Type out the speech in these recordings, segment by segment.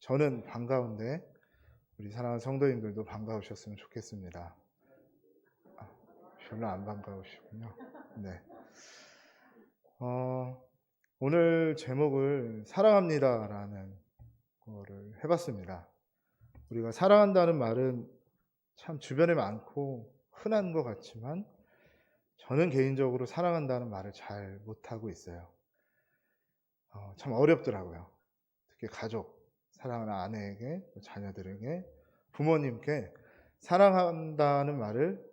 저는 반가운데 우리 사랑하는 성도님들도 반가우셨으면 좋겠습니다. 별로 안 반가우시군요. 네. 오늘 제목을 사랑합니다라는 거를 해봤습니다. 우리가 사랑한다는 말은 참 주변에 많고 흔한 것 같지만 저는 개인적으로 사랑한다는 말을 잘 못하고 있어요. 참 어렵더라고요. 특히 가족, 사랑하는 아내에게, 자녀들에게, 부모님께 사랑한다는 말을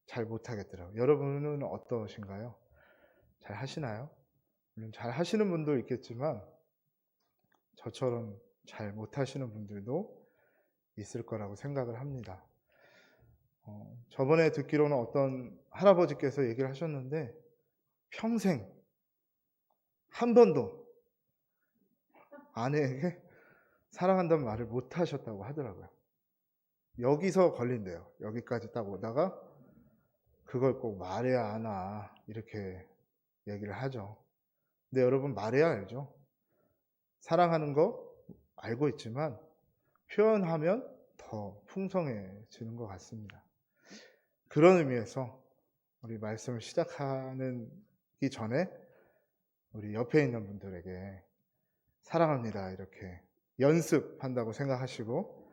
잘 못하겠더라고요. 여러분은 어떠신가요? 잘 하시나요? 물론 잘 하시는 분도 있겠지만 저처럼 잘 못하시는 분들도 있을 거라고 생각을 합니다. 저번에 듣기로는 어떤 할아버지께서 얘기를 하셨는데 평생 한 번도 아내에게 사랑한다는 말을 못 하셨다고 하더라고요. 여기서 걸린대요. 여기까지 딱 오다가 그걸 꼭 말해야 하나 이렇게 얘기를 하죠. 근데 여러분 말해야 알죠. 사랑하는 거 알고 있지만 표현하면 더 풍성해지는 것 같습니다. 그런 의미에서 우리 말씀을 시작하기 전에 우리 옆에 있는 분들에게 사랑합니다 이렇게 연습한다고 생각하시고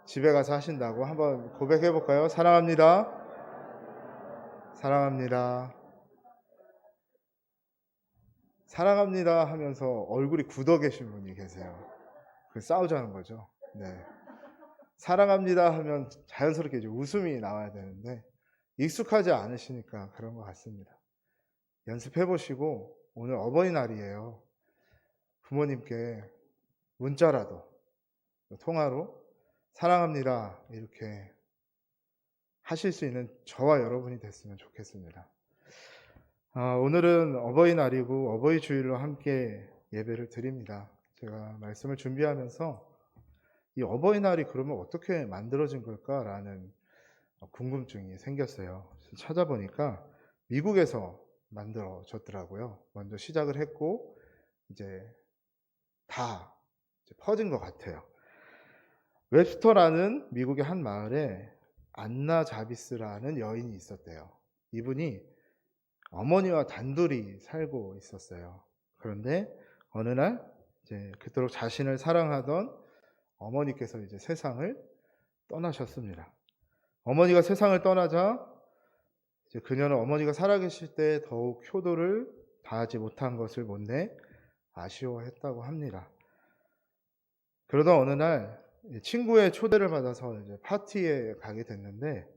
집에 가서 하신다고 한번 고백해 볼까요? 사랑합니다. 사랑합니다. 사랑합니다 하면서 얼굴이 굳어 계신 분이 계세요. 싸우자는 거죠. 네. 사랑합니다 하면 자연스럽게 이제 웃음이 나와야 되는데 익숙하지 않으시니까 그런 것 같습니다. 연습해 보시고 오늘 어버이날이에요. 부모님께 문자라도 통화로 사랑합니다 이렇게 하실 수 있는 저와 여러분이 됐으면 좋겠습니다. 오늘은 어버이날이고 어버이 주일로 함께 예배를 드립니다. 제가 말씀을 준비하면서 이 어버이날이 그러면 어떻게 만들어진 걸까라는 궁금증이 생겼어요. 찾아보니까 미국에서 만들어졌더라고요. 먼저 시작을 했고 이제 다 퍼진 것 같아요. 웹스터라는 미국의 한 마을에 안나 자비스라는 여인이 있었대요. 이분이 어머니와 단둘이 살고 있었어요. 그런데 어느 날 이제 그토록 자신을 사랑하던 어머니께서 이제 세상을 떠나셨습니다. 어머니가 세상을 떠나자 이제 그녀는 어머니가 살아계실 때 더욱 효도를 다하지 못한 것을 못내 아쉬워했다고 합니다. 그러다 어느 날 친구의 초대를 받아서 이제 파티에 가게 됐는데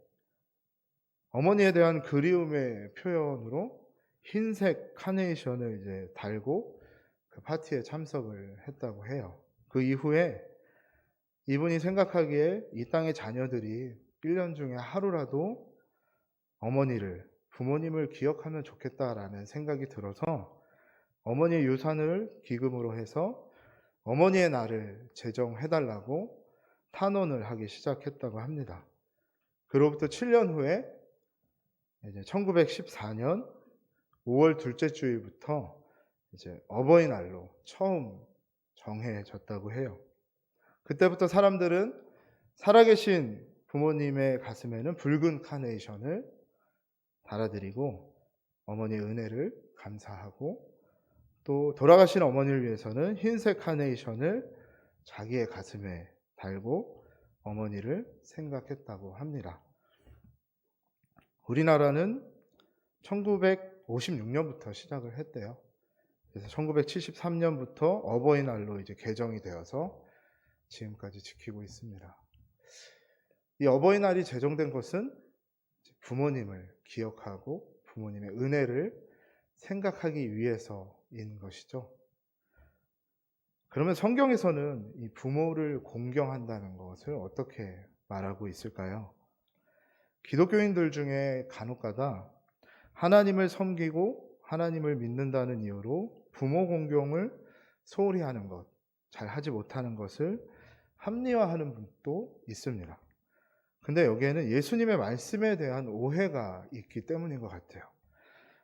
어머니에 대한 그리움의 표현으로 흰색 카네이션을 이제 달고 그 파티에 참석을 했다고 해요. 그 이후에 이분이 생각하기에 이 땅의 자녀들이 1년 중에 하루라도 어머니를, 부모님을 기억하면 좋겠다라는 생각이 들어서 어머니의 유산을 기금으로 해서 어머니의 날을 제정해달라고 탄원을 하기 시작했다고 합니다. 그로부터 7년 후에 이제 1914년 5월 둘째 주일부터 이제 어버이날로 처음 정해졌다고 해요. 그때부터 사람들은 살아계신 부모님의 가슴에는 붉은 카네이션을 달아드리고 어머니의 은혜를 감사하고 또 돌아가신 어머니를 위해서는 흰색 카네이션을 자기의 가슴에 달고 어머니를 생각했다고 합니다. 우리나라는 1956년부터 시작을 했대요. 그래서 1973년부터 어버이날로 이제 개정이 되어서 지금까지 지키고 있습니다. 이 어버이날이 제정된 것은 부모님을 기억하고 부모님의 은혜를 생각하기 위해서인 것이죠. 그러면 성경에서는 이 부모를 공경한다는 것을 어떻게 말하고 있을까요? 기독교인들 중에 간혹가다 하나님을 섬기고 하나님을 믿는다는 이유로 부모 공경을 소홀히 하는 것, 잘 하지 못하는 것을 합리화하는 분도 있습니다. 근데 여기에는 예수님의 말씀에 대한 오해가 있기 때문인 것 같아요.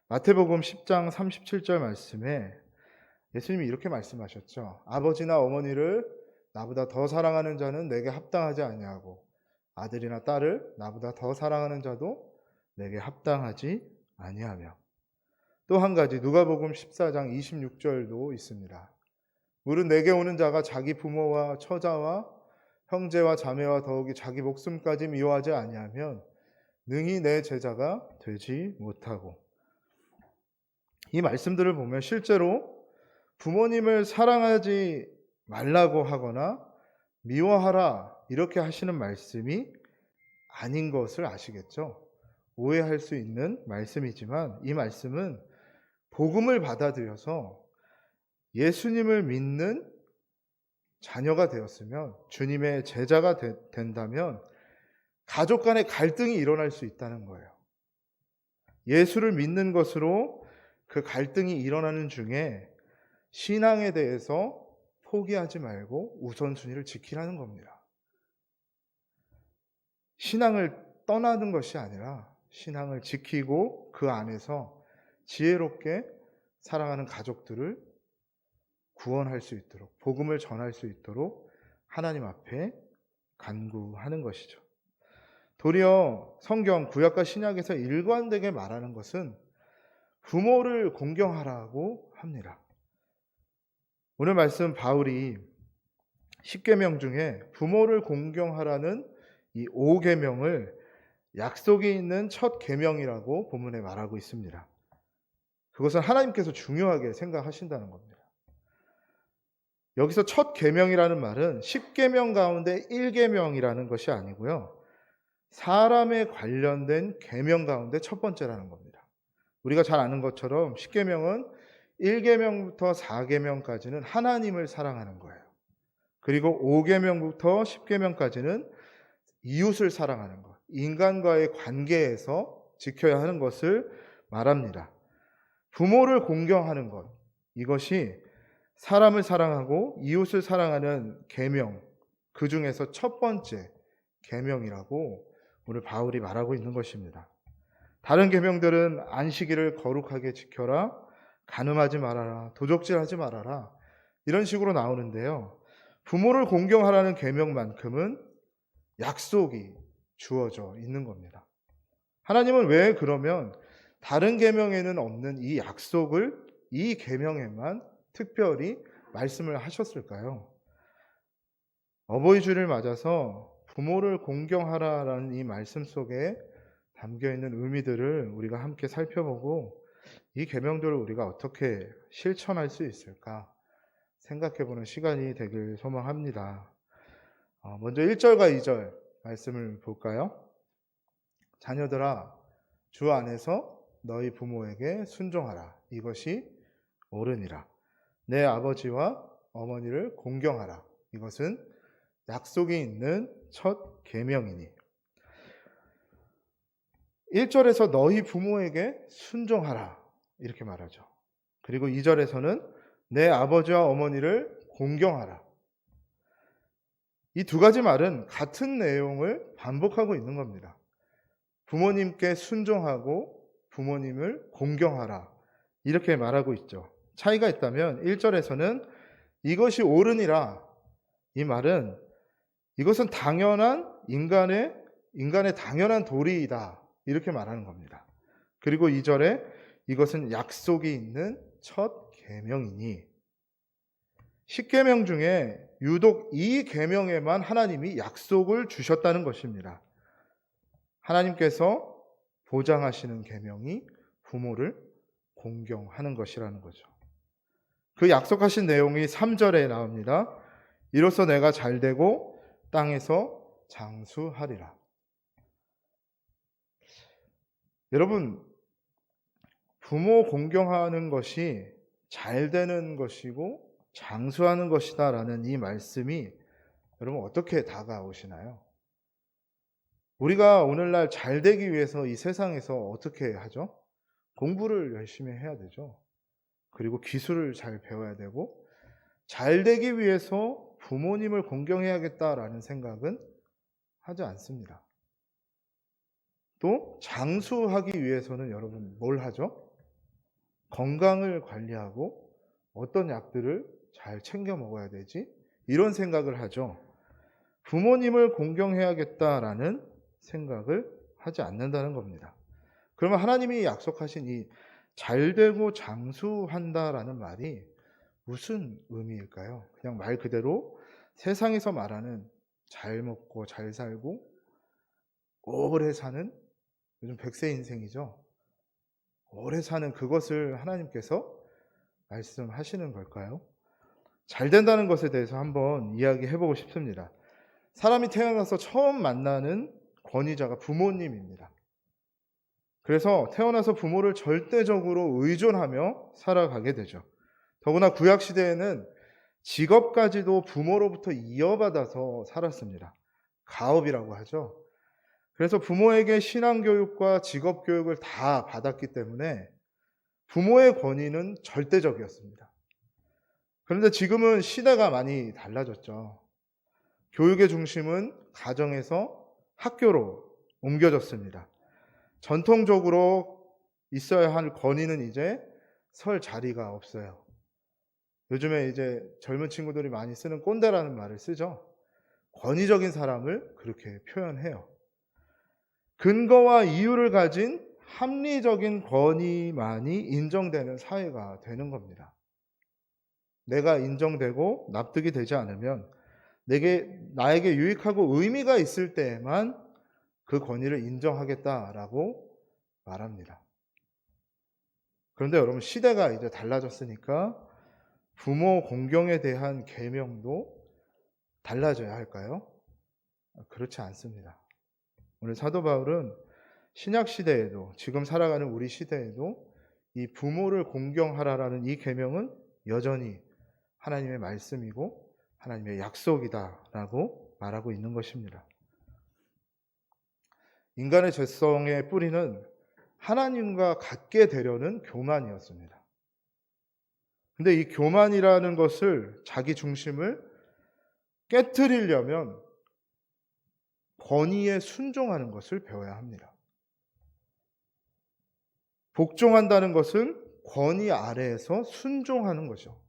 마태복음 10장 37절 말씀에 예수님이 이렇게 말씀하셨죠. 아버지나 어머니를 나보다 더 사랑하는 자는 내게 합당하지 아니하고 아들이나 딸을 나보다 더 사랑하는 자도 내게 합당하지 아니하며. 또 한 가지 누가복음 14장 26절도 있습니다. 무릇 내게 오는 자가 자기 부모와 처자와 형제와 자매와 더욱이 자기 목숨까지 미워하지 아니하면 능히 내 제자가 되지 못하고. 이 말씀들을 보면 실제로 부모님을 사랑하지 말라고 하거나 미워하라 이렇게 하시는 말씀이 아닌 것을 아시겠죠? 오해할 수 있는 말씀이지만 이 말씀은 복음을 받아들여서 예수님을 믿는 자녀가 되었으면, 주님의 제자가 된다면 가족 간의 갈등이 일어날 수 있다는 거예요. 예수를 믿는 것으로 그 갈등이 일어나는 중에 신앙에 대해서 포기하지 말고 우선순위를 지키라는 겁니다. 신앙을 떠나는 것이 아니라 신앙을 지키고 그 안에서 지혜롭게 살아가는 가족들을 구원할 수 있도록, 복음을 전할 수 있도록 하나님 앞에 간구하는 것이죠. 도리어 성경 구약과 신약에서 일관되게 말하는 것은 부모를 공경하라고 합니다. 오늘 말씀 바울이 10계명 중에 부모를 공경하라는 이 5계명을 약속이 있는 첫 계명이라고 본문에 말하고 있습니다. 그것은 하나님께서 중요하게 생각하신다는 겁니다. 여기서 첫 계명이라는 말은 10계명 가운데 1계명이라는 것이 아니고요. 사람에 관련된 계명 가운데 첫 번째라는 겁니다. 우리가 잘 아는 것처럼 10계명은 1계명부터 4계명까지는 하나님을 사랑하는 거예요. 그리고 5계명부터 10계명까지는 이웃을 사랑하는 것, 인간과의 관계에서 지켜야 하는 것을 말합니다. 부모를 공경하는 것, 이것이 사람을 사랑하고 이웃을 사랑하는 계명, 그 중에서 첫 번째 계명이라고 오늘 바울이 말하고 있는 것입니다. 다른 계명들은 안식일을 거룩하게 지켜라, 간음하지 말아라, 도적질하지 말아라 이런 식으로 나오는데요. 부모를 공경하라는 계명만큼은 약속이 주어져 있는 겁니다. 하나님은 왜 그러면 다른 계명에는 없는 이 약속을 이 계명에만 특별히 말씀을 하셨을까요? 어버이 주를 맞아서 부모를 공경하라라는 이 말씀 속에 담겨있는 의미들을 우리가 함께 살펴보고 이 계명들을 우리가 어떻게 실천할 수 있을까 생각해보는 시간이 되길 소망합니다. 먼저 1절과 2절 말씀을 볼까요? 자녀들아, 주 안에서 너희 부모에게 순종하라. 이것이 옳으니라. 내 아버지와 어머니를 공경하라. 이것은 약속이 있는 첫 계명이니. 1절에서 너희 부모에게 순종하라 이렇게 말하죠. 그리고 2절에서는 내 아버지와 어머니를 공경하라. 이 두 가지 말은 같은 내용을 반복하고 있는 겁니다. 부모님께 순종하고 부모님을 공경하라 이렇게 말하고 있죠. 차이가 있다면 1절에서는 이것이 옳으니라, 이 말은 이것은 당연한 인간의 당연한 도리이다 이렇게 말하는 겁니다. 그리고 2절에 이것은 약속이 있는 첫 계명이니, 10계명 중에 유독 이 계명에만 하나님이 약속을 주셨다는 것입니다. 하나님께서 보장하시는 계명이 부모를 공경하는 것이라는 거죠. 그 약속하신 내용이 3절에 나옵니다. 이로써 내가 잘되고 땅에서 장수하리라. 여러분, 부모 공경하는 것이 잘되는 것이고 장수하는 것이다 라는 이 말씀이 여러분 어떻게 다가오시나요? 우리가 오늘날 잘되기 위해서 이 세상에서 어떻게 하죠? 공부를 열심히 해야 되죠. 그리고 기술을 잘 배워야 되고, 잘되기 위해서 부모님을 공경해야겠다라는 생각은 하지 않습니다. 또 장수하기 위해서는 여러분 뭘 하죠? 건강을 관리하고 어떤 약들을 잘 챙겨 먹어야 되지? 이런 생각을 하죠. 부모님을 공경해야겠다라는 생각을 하지 않는다는 겁니다. 그러면 하나님이 약속하신 이 잘되고 장수한다라는 말이 무슨 의미일까요? 그냥 말 그대로 세상에서 말하는 잘 먹고 잘 살고 오래 사는, 요즘 100세 인생이죠. 오래 사는 그것을 하나님께서 말씀하시는 걸까요? 잘 된다는 것에 대해서 한번 이야기해보고 싶습니다. 사람이 태어나서 처음 만나는 권위자가 부모님입니다. 그래서 태어나서 부모를 절대적으로 의존하며 살아가게 되죠. 더구나 구약시대에는 직업까지도 부모로부터 이어받아서 살았습니다. 가업이라고 하죠. 그래서 부모에게 신앙교육과 직업교육을 다 받았기 때문에 부모의 권위는 절대적이었습니다. 그런데 지금은 시대가 많이 달라졌죠. 교육의 중심은 가정에서 학교로 옮겨졌습니다. 전통적으로 있어야 할 권위는 이제 설 자리가 없어요. 요즘에 이제 젊은 친구들이 많이 쓰는 꼰대라는 말을 쓰죠. 권위적인 사람을 그렇게 표현해요. 근거와 이유를 가진 합리적인 권위만이 인정되는 사회가 되는 겁니다. 내가 인정되고 납득이 되지 않으면 나에게 유익하고 의미가 있을 때에만 그 권위를 인정하겠다라고 말합니다. 그런데 여러분, 시대가 이제 달라졌으니까 부모 공경에 대한 계명도 달라져야 할까요? 그렇지 않습니다. 오늘 사도 바울은 신약 시대에도, 지금 살아가는 우리 시대에도 이 부모를 공경하라라는 이 계명은 여전히 하나님의 말씀이고 하나님의 약속이다라고 말하고 있는 것입니다. 인간의 죄성의 뿌리는 하나님과 같게 되려는 교만이었습니다. 근데 이 교만이라는 것을, 자기 중심을 깨트리려면 권위에 순종하는 것을 배워야 합니다. 복종한다는 것은 권위 아래에서 순종하는 거죠.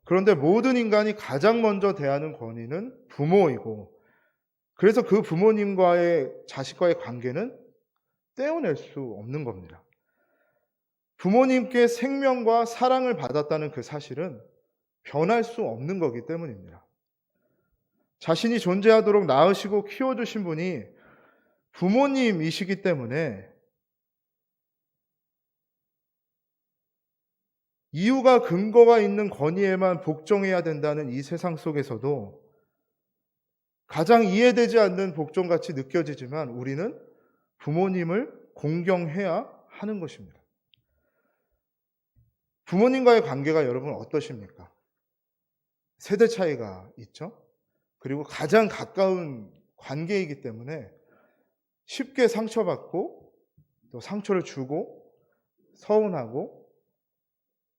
그런데 모든 인간이 가장 먼저 대하는 권위는 부모이고, 그래서 그 부모님과의, 자식과의 관계는 떼어낼 수 없는 겁니다. 부모님께 생명과 사랑을 받았다는 그 사실은 변할 수 없는 거기 때문입니다. 자신이 존재하도록 낳으시고 키워주신 분이 부모님이시기 때문에 이유가 근거가 있는 권위에만 복종해야 된다는 이 세상 속에서도 가장 이해되지 않는 복종같이 느껴지지만 우리는 부모님을 공경해야 하는 것입니다. 부모님과의 관계가 여러분 어떠십니까? 세대 차이가 있죠? 그리고 가장 가까운 관계이기 때문에 쉽게 상처받고 또 상처를 주고 서운하고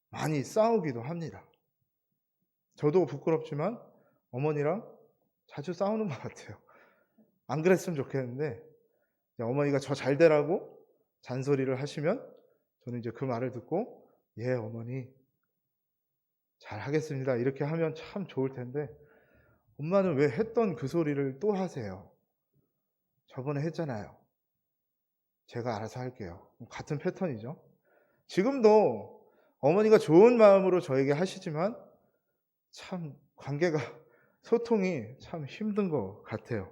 많이 싸우기도 합니다. 저도 부끄럽지만 어머니랑 자주 싸우는 것 같아요. 안 그랬으면 좋겠는데 어머니가 저 잘 되라고 잔소리를 하시면 저는 이제 그 말을 듣고 예 어머니 잘 하겠습니다 이렇게 하면 참 좋을 텐데 엄마는 왜 했던 그 소리를 또 하세요? 저번에 했잖아요. 제가 알아서 할게요. 같은 패턴이죠. 지금도 어머니가 좋은 마음으로 저에게 하시지만 참 관계가 소통이 참 힘든 것 같아요.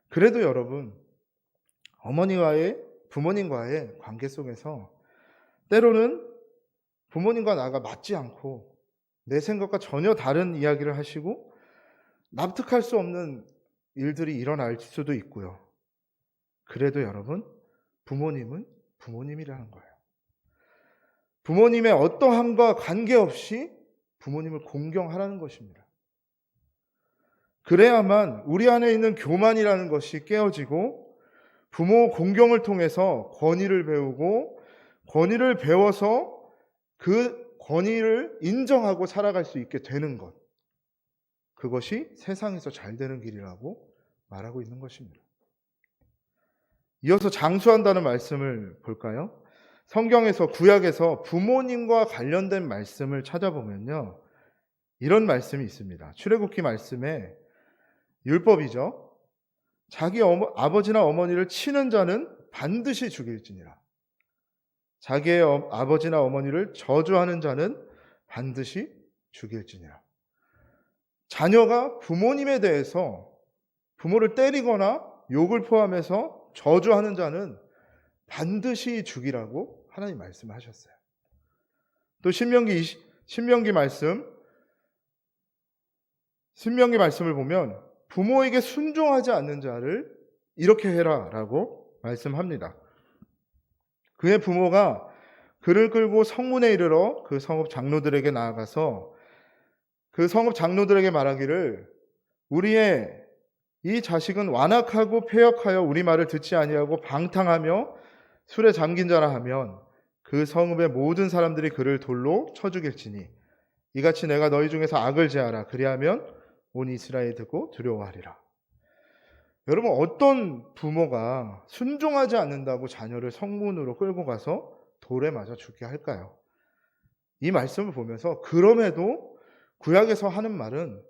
그래도 여러분, 부모님과의 관계 속에서 때로는 부모님과 나가 맞지 않고 내 생각과 전혀 다른 이야기를 하시고 납득할 수 없는 일들이 일어날 수도 있고요. 그래도 여러분, 부모님은 부모님이라는 거예요. 부모님의 어떠함과 관계없이 부모님을 공경하라는 것입니다. 그래야만 우리 안에 있는 교만이라는 것이 깨어지고 부모 공경을 통해서 권위를 배우고 권위를 배워서 그 권위를 인정하고 살아갈 수 있게 되는 것. 그것이 세상에서 잘 되는 길이라고 말하고 있는 것입니다. 이어서 장수한다는 말씀을 볼까요? 성경에서, 구약에서 부모님과 관련된 말씀을 찾아보면요, 이런 말씀이 있습니다. 출애굽기 말씀에 율법이죠. 자기 아버지나 어머니를 치는 자는 반드시 죽일지니라. 자기의 아버지나 어머니를 저주하는 자는 반드시 죽일지니라. 자녀가 부모님에 대해서 부모를 때리거나 욕을 포함해서 저주하는 자는 반드시 죽이라고 하나님 말씀하셨어요. 또 신명기 말씀을 보면 부모에게 순종하지 않는 자를 이렇게 해라라고 말씀합니다. 그의 부모가 그를 끌고 성문에 이르러 그 성읍 장로들에게 나아가서 그 성읍 장로들에게 말하기를 우리의 이 자식은 완악하고 패역하여 우리 말을 듣지 아니하고 방탕하며 술에 잠긴 자라 하면 그 성읍의 모든 사람들이 그를 돌로 쳐 죽일지니 이같이 내가 너희 중에서 악을 제하라. 그리하면 온 이스라엘이 듣고 두려워하리라. 여러분, 어떤 부모가 순종하지 않는다고 자녀를 성문으로 끌고 가서 돌에 맞아 죽게 할까요? 이 말씀을 보면서 그럼에도 구약에서 하는 말은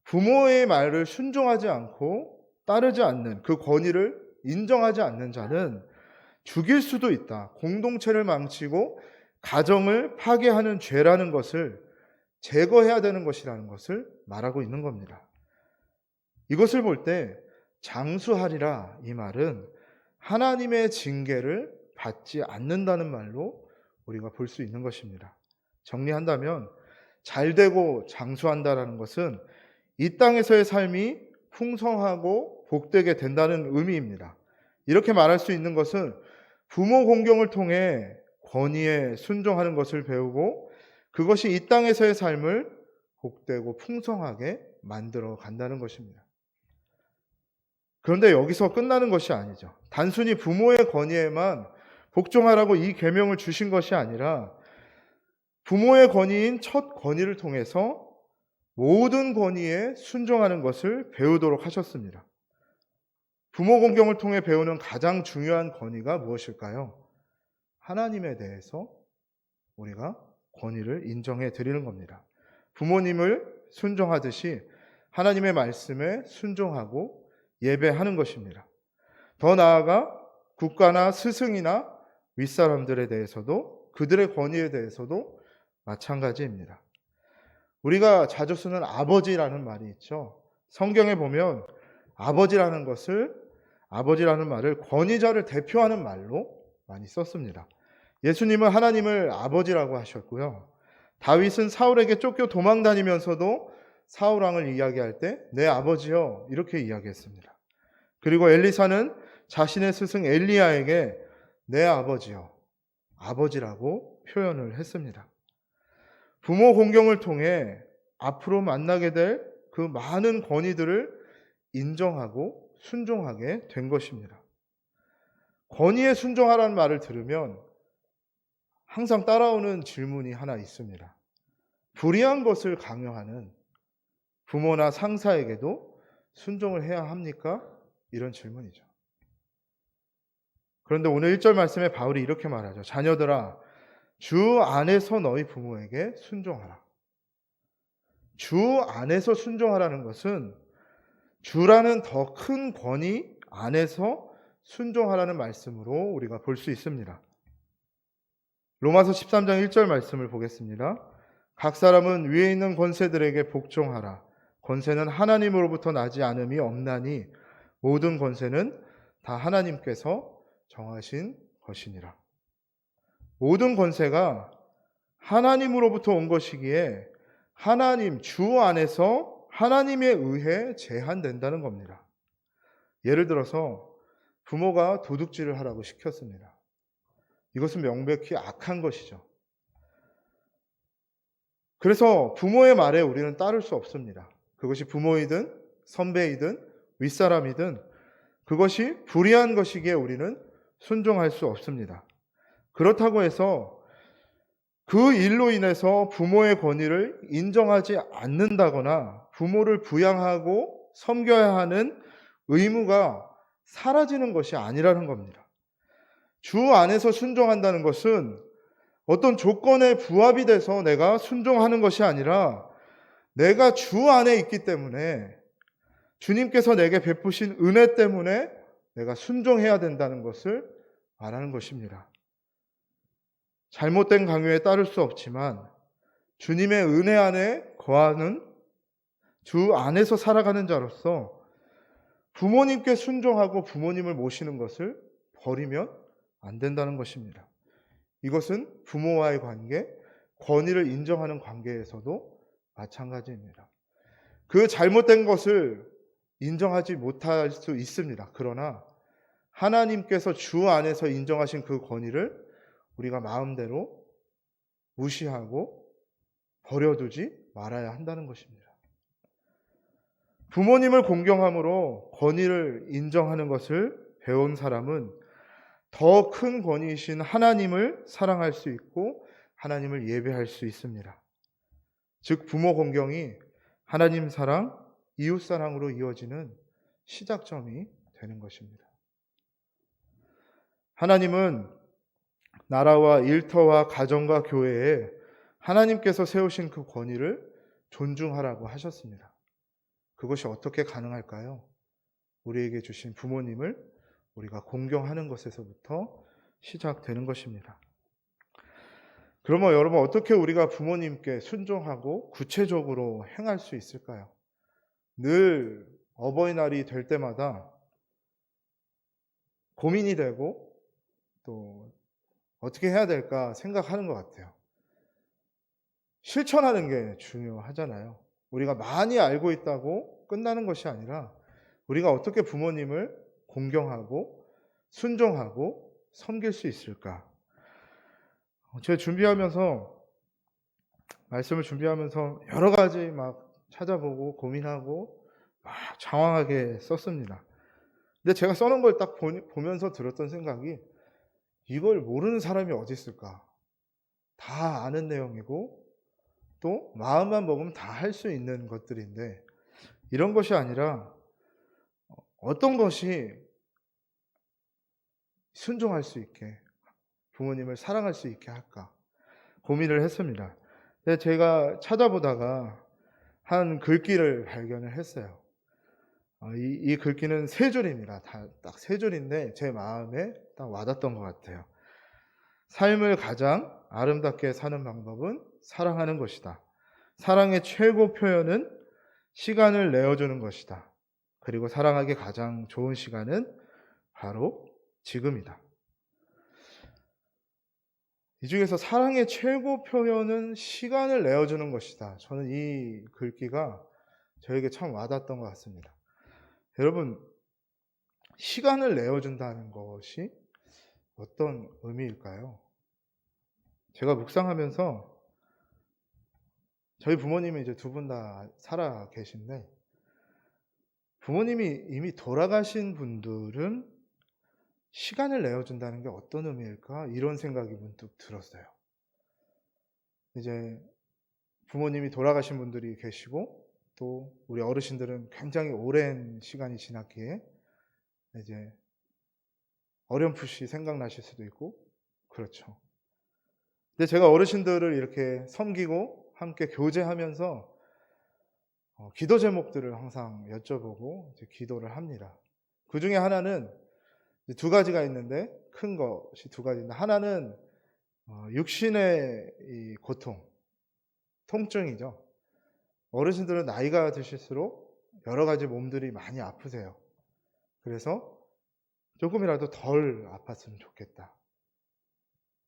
부모의 말을 순종하지 않고 따르지 않는 그 권위를 인정하지 않는 자는 죽일 수도 있다. 공동체를 망치고 가정을 파괴하는 죄라는 것을 제거해야 되는 것이라는 것을 말하고 있는 겁니다. 이것을 볼 때 장수하리라 이 말은 하나님의 징계를 받지 않는다는 말로 우리가 볼 수 있는 것입니다. 정리한다면 잘되고 장수한다라는 것은 이 땅에서의 삶이 풍성하고 복되게 된다는 의미입니다. 이렇게 말할 수 있는 것은 부모 공경을 통해 권위에 순종하는 것을 배우고 그것이 이 땅에서의 삶을 복되고 풍성하게 만들어 간다는 것입니다. 그런데 여기서 끝나는 것이 아니죠. 단순히 부모의 권위에만 복종하라고 이 계명을 주신 것이 아니라 부모의 권위인 첫 권위를 통해서 모든 권위에 순종하는 것을 배우도록 하셨습니다. 부모 공경을 통해 배우는 가장 중요한 권위가 무엇일까요? 하나님에 대해서 우리가 권위를 인정해 드리는 겁니다. 부모님을 순종하듯이 하나님의 말씀에 순종하고 예배하는 것입니다. 더 나아가 국가나 스승이나 윗사람들에 대해서도 그들의 권위에 대해서도 마찬가지입니다. 우리가 자주 쓰는 아버지라는 말이 있죠. 성경에 보면 아버지라는 말을 권위자를 대표하는 말로 많이 썼습니다. 예수님은 하나님을 아버지라고 하셨고요. 다윗은 사울에게 쫓겨 도망 다니면서도 사울 왕을 이야기할 때 내 아버지요 이렇게 이야기했습니다. 그리고 엘리사는 자신의 스승 엘리야에게 내 아버지요 아버지라고 표현을 했습니다. 부모 공경을 통해 앞으로 만나게 될 그 많은 권위들을 인정하고 순종하게 된 것입니다. 권위에 순종하라는 말을 들으면 항상 따라오는 질문이 하나 있습니다. 불의한 것을 강요하는 부모나 상사에게도 순종을 해야 합니까? 이런 질문이죠. 그런데 오늘 1절 말씀에 바울이 이렇게 말하죠. 자녀들아, 주 안에서 너희 부모에게 순종하라. 주 안에서 순종하라는 것은 주라는 더 큰 권위 안에서 순종하라는 말씀으로 우리가 볼 수 있습니다. 로마서 13장 1절 말씀을 보겠습니다. 각 사람은 위에 있는 권세들에게 복종하라. 권세는 하나님으로부터 나지 않음이 없나니 모든 권세는 다 하나님께서 정하신 것이니라. 모든 권세가 하나님으로부터 온 것이기에 하나님 주 안에서 하나님에 의해 제한된다는 겁니다. 예를 들어서 부모가 도둑질을 하라고 시켰습니다. 이것은 명백히 악한 것이죠. 그래서 부모의 말에 우리는 따를 수 없습니다. 그것이 부모이든 선배이든 윗사람이든 그것이 불의한 것이기에 우리는 순종할 수 없습니다. 그렇다고 해서 그 일로 인해서 부모의 권위를 인정하지 않는다거나 부모를 부양하고 섬겨야 하는 의무가 사라지는 것이 아니라는 겁니다. 주 안에서 순종한다는 것은 어떤 조건에 부합이 돼서 내가 순종하는 것이 아니라 내가 주 안에 있기 때문에, 주님께서 내게 베푸신 은혜 때문에 내가 순종해야 된다는 것을 말하는 것입니다. 잘못된 강요에 따를 수 없지만 주님의 은혜 안에 거하는, 주 안에서 살아가는 자로서 부모님께 순종하고 부모님을 모시는 것을 버리면 안 된다는 것입니다. 이것은 부모와의 관계, 권위를 인정하는 관계에서도 마찬가지입니다. 그 잘못된 것을 인정하지 못할 수 있습니다. 그러나 하나님께서 주 안에서 인정하신 그 권위를 우리가 마음대로 무시하고 버려두지 말아야 한다는 것입니다. 부모님을 공경함으로 권위를 인정하는 것을 배운 사람은 더 큰 권위이신 하나님을 사랑할 수 있고 하나님을 예배할 수 있습니다. 즉 부모 공경이 하나님 사랑, 이웃 사랑으로 이어지는 시작점이 되는 것입니다. 하나님은 나라와 일터와 가정과 교회에 하나님께서 세우신 그 권위를 존중하라고 하셨습니다. 그것이 어떻게 가능할까요? 우리에게 주신 부모님을 우리가 공경하는 것에서부터 시작되는 것입니다. 그러면 여러분, 어떻게 우리가 부모님께 순종하고 구체적으로 행할 수 있을까요? 늘 어버이날이 될 때마다 고민이 되고 또 어떻게 해야 될까 생각하는 것 같아요. 실천하는 게 중요하잖아요. 우리가 많이 알고 있다고 끝나는 것이 아니라 우리가 어떻게 부모님을 공경하고 순종하고 섬길 수 있을까? 제가 말씀을 준비하면서 여러 가지 막 찾아보고 고민하고 막 장황하게 썼습니다. 근데 제가 써놓은 걸 딱 보면서 들었던 생각이, 이걸 모르는 사람이 어디 있을까? 다 아는 내용이고 또 마음만 먹으면 다 할 수 있는 것들인데, 이런 것이 아니라 어떤 것이 순종할 수 있게, 부모님을 사랑할 수 있게 할까 고민을 했습니다. 근데 제가 찾아보다가 한 글귀를 발견을 했어요. 이 글귀는 세 줄입니다. 딱 세 줄인데 제 마음에 딱 와닿던 것 같아요. 삶을 가장 아름답게 사는 방법은 사랑하는 것이다. 사랑의 최고 표현은 시간을 내어주는 것이다. 그리고 사랑하기 가장 좋은 시간은 바로 지금이다. 이 중에서 사랑의 최고 표현은 시간을 내어주는 것이다. 저는 이 글귀가 저에게 참 와닿았던 것 같습니다. 여러분, 시간을 내어준다는 것이 어떤 의미일까요? 제가 묵상하면서, 저희 부모님이 이제 두 분 다 살아 계신데, 부모님이 이미 돌아가신 분들은 시간을 내어준다는 게 어떤 의미일까? 이런 생각이 문득 들었어요. 이제 부모님이 돌아가신 분들이 계시고 또 우리 어르신들은 굉장히 오랜 시간이 지났기에 이제 어렴풋이 생각나실 수도 있고 그렇죠. 근데 제가 어르신들을 이렇게 섬기고 함께 교제하면서 기도 제목들을 항상 여쭤보고 이제 기도를 합니다. 그 중에 하나는 두 가지가 있는데, 큰 것이 두 가지인데, 하나는 육신의 이 고통, 통증이죠. 어르신들은 나이가 드실수록 여러 가지 몸들이 많이 아프세요. 그래서 조금이라도 덜 아팠으면 좋겠다,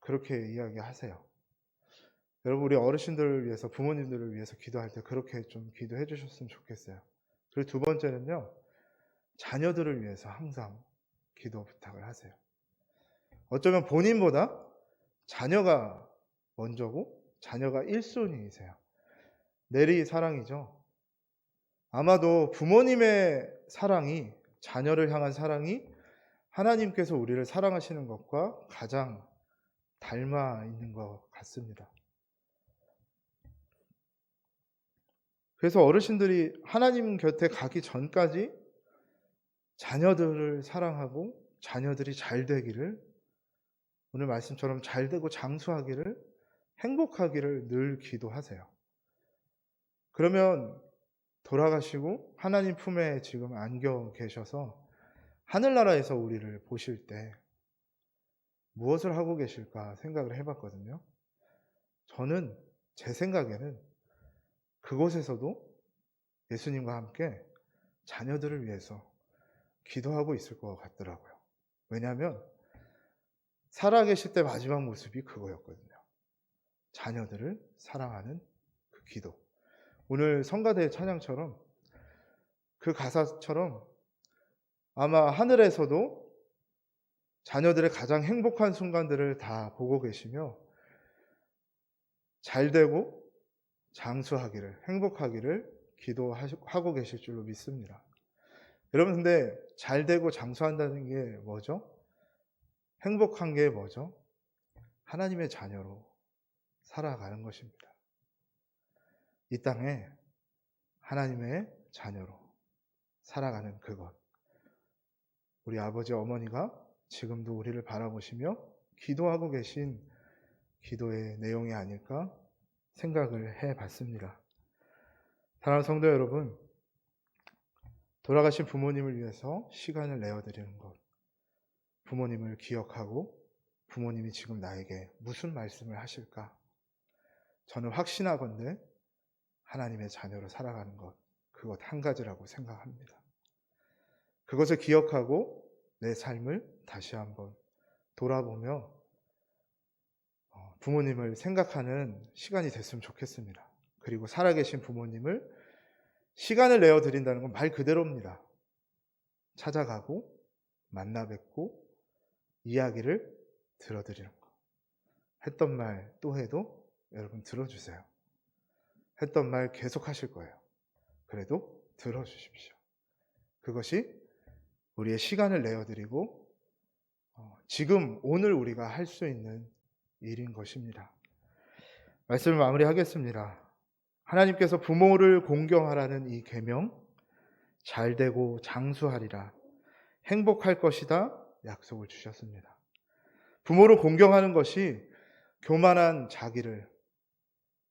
그렇게 이야기하세요. 여러분, 우리 어르신들을 위해서, 부모님들을 위해서 기도할 때 그렇게 좀 기도해 주셨으면 좋겠어요. 그리고 두 번째는요, 자녀들을 위해서 항상 기도 부탁을 하세요. 어쩌면 본인보다 자녀가 먼저고 자녀가 1순위이세요. 내리 사랑이죠. 아마도 부모님의 사랑이, 자녀를 향한 사랑이 하나님께서 우리를 사랑하시는 것과 가장 닮아 있는 것 같습니다. 그래서 어르신들이 하나님 곁에 가기 전까지 자녀들을 사랑하고 자녀들이 잘 되기를, 오늘 말씀처럼 잘 되고 장수하기를, 행복하기를 늘 기도하세요. 그러면 돌아가시고 하나님 품에 지금 안겨 계셔서 하늘나라에서 우리를 보실 때 무엇을 하고 계실까 생각을 해봤거든요. 저는 제 생각에는 그곳에서도 예수님과 함께 자녀들을 위해서 기도하고 있을 것 같더라고요. 왜냐하면 살아계실 때 마지막 모습이 그거였거든요. 자녀들을 사랑하는 그 기도. 오늘 성가대 찬양처럼 그 가사처럼 아마 하늘에서도 자녀들의 가장 행복한 순간들을 다 보고 계시며 잘되고 장수하기를, 행복하기를 기도하고 계실 줄로 믿습니다. 여러분, 근데 잘되고 장수한다는 게 뭐죠? 행복한 게 뭐죠? 하나님의 자녀로 살아가는 것입니다. 이 땅에 하나님의 자녀로 살아가는 그것. 우리 아버지 어머니가 지금도 우리를 바라보시며 기도하고 계신 기도의 내용이 아닐까 생각을 해봤습니다. 사랑하는 성도 여러분, 돌아가신 부모님을 위해서 시간을 내어드리는 것, 부모님을 기억하고 부모님이 지금 나에게 무슨 말씀을 하실까? 저는 확신하건대 하나님의 자녀로 살아가는 것, 그것 한 가지라고 생각합니다. 그것을 기억하고 내 삶을 다시 한번 돌아보며 부모님을 생각하는 시간이 됐으면 좋겠습니다. 그리고 살아계신 부모님을 시간을 내어드린다는 건 말 그대로입니다. 찾아가고 만나 뵙고 이야기를 들어드리는 거. 했던 말 또 해도 여러분 들어주세요. 했던 말 계속 하실 거예요. 그래도 들어주십시오. 그것이 우리의 시간을 내어드리고 지금 오늘 우리가 할 수 있는 일인 것입니다. 말씀을 마무리하겠습니다. 하나님께서 부모를 공경하라는 이 계명, 잘되고 장수하리라, 행복할 것이다 약속을 주셨습니다. 부모를 공경하는 것이 교만한 자기를,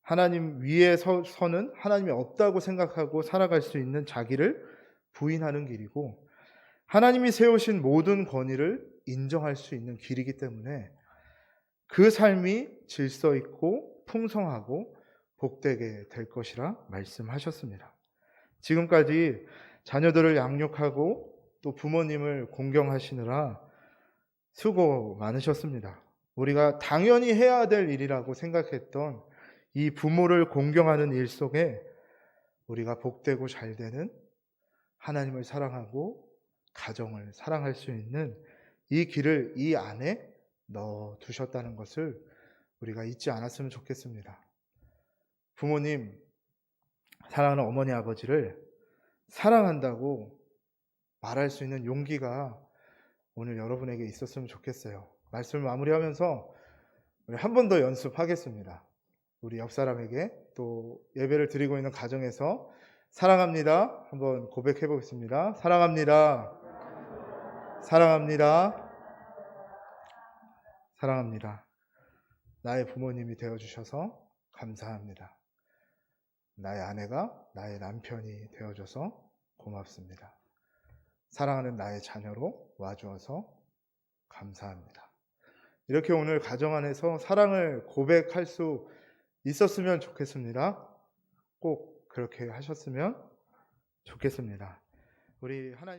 하나님 위에 서는 하나님이 없다고 생각하고 살아갈 수 있는 자기를 부인하는 길이고, 하나님이 세우신 모든 권위를 인정할 수 있는 길이기 때문에 그 삶이 질서 있고 풍성하고 복되게 될 것이라 말씀하셨습니다. 지금까지 자녀들을 양육하고 또 부모님을 공경하시느라 수고 많으셨습니다. 우리가 당연히 해야 될 일이라고 생각했던 이 부모를 공경하는 일 속에 우리가 복되고 잘되는 하나님을 사랑하고 가정을 사랑할 수 있는 이 길을 이 안에 넣어두셨다는 것을 우리가 잊지 않았으면 좋겠습니다. 부모님, 사랑하는 어머니 아버지를 사랑한다고 말할 수 있는 용기가 오늘 여러분에게 있었으면 좋겠어요. 말씀을 마무리하면서 우리 한 번 더 연습하겠습니다. 우리 옆 사람에게 또 예배를 드리고 있는 가정에서 사랑합니다 한번 고백해 보겠습니다. 사랑합니다. 사랑합니다. 사랑합니다. 나의 부모님이 되어주셔서 감사합니다. 나의 아내가 나의 남편이 되어줘서 고맙습니다. 사랑하는 나의 자녀로 와주어서 감사합니다. 이렇게 오늘 가정 안에서 사랑을 고백할 수 있었으면 좋겠습니다. 꼭 그렇게 하셨으면 좋겠습니다. 우리 하나님